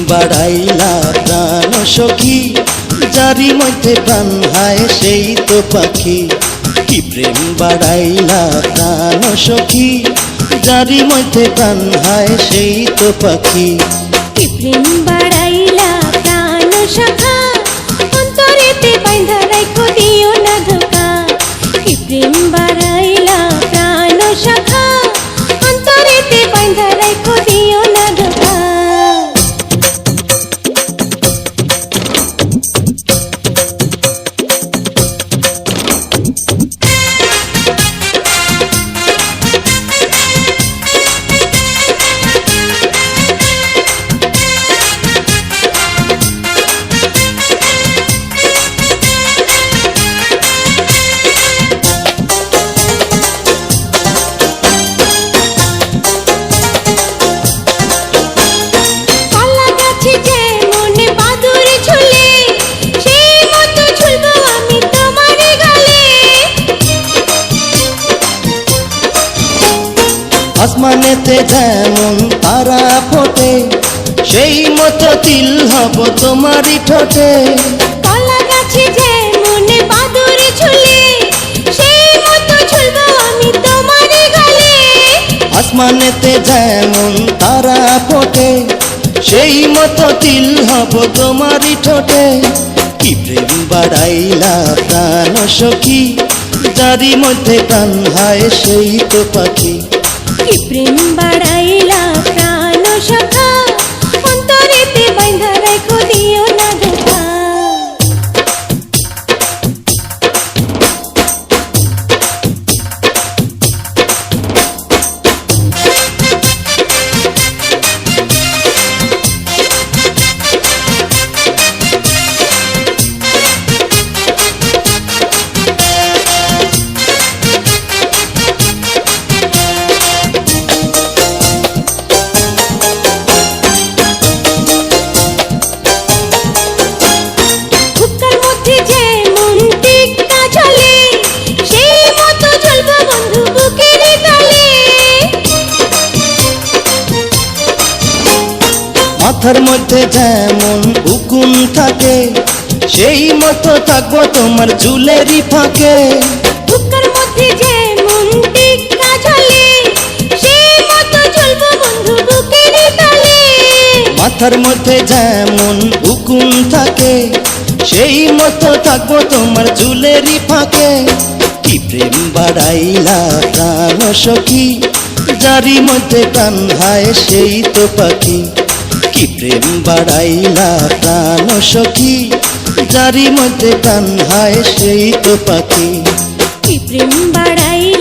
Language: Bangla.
বাড়াইলা প্রাণ সখী, যারি মধ্যে প্রাণ হায় সেই তো পাখি। কি প্রেম বাড়াইলা প্রাণ সখী, যারি মধ্যে প্রাণ হায় সেই তো পাখি। কি প্রেম বাড়াইলা প্রাণ সখা, অন্তরেতে বাইন্ধা রাখো দিও না ধোকা। কি প্রেম বাড়াইলা প্রাণ সখা, অন্তরেতে বাইন্ধা রাখো দিও না ধোকা। আসমানেতে যেমন তারা ফোটে, সেই মতো তিল হব তোমারই ঠোঁটে। কলা গাছে যেমন বাদুড় ঝুলে, সেই মতো ঝুলবো আমি তোমারই গালে। আসমানেতে যেমন তারা ফোটে, সেই মতো তিল হব তোমারই ঠোঁটে। কি প্রেম বাড়াইলা প্রাণ সখী, যারি মধ্যে প্রাণ হায় সেই তো পাখি। কি প্রেম বাড়াইলা প্রাণ সখা, অন্তরেতে বাইন্ধা রাখো দিও না ধোকা। মাথার মধ্যে যেমন উকুন থাকে, সেই মতো থাকবো তোমার চুলেরই ফাঁকে। বুকের মধ্যে যেমন টিক্কা ঝোলে, সেই মতো ঝুলবো বন্ধু বুকেরই তলে। মাথার মধ্যে যেমন উকুন থাকে, সেই মতো থাকবো তোমার চুলেরই ফাঁকে। কি প্রেম বাড়াইলা প্রাণ সখী, যারি মধ্যে প্রাণ হায় সেই তো পাখি। কি প্রেম বাড়াইলা প্রাণ সখী, যারি মধ্যে প্রাণ হায় সেই তো পাখি। কি প্রেম বাড়াইলা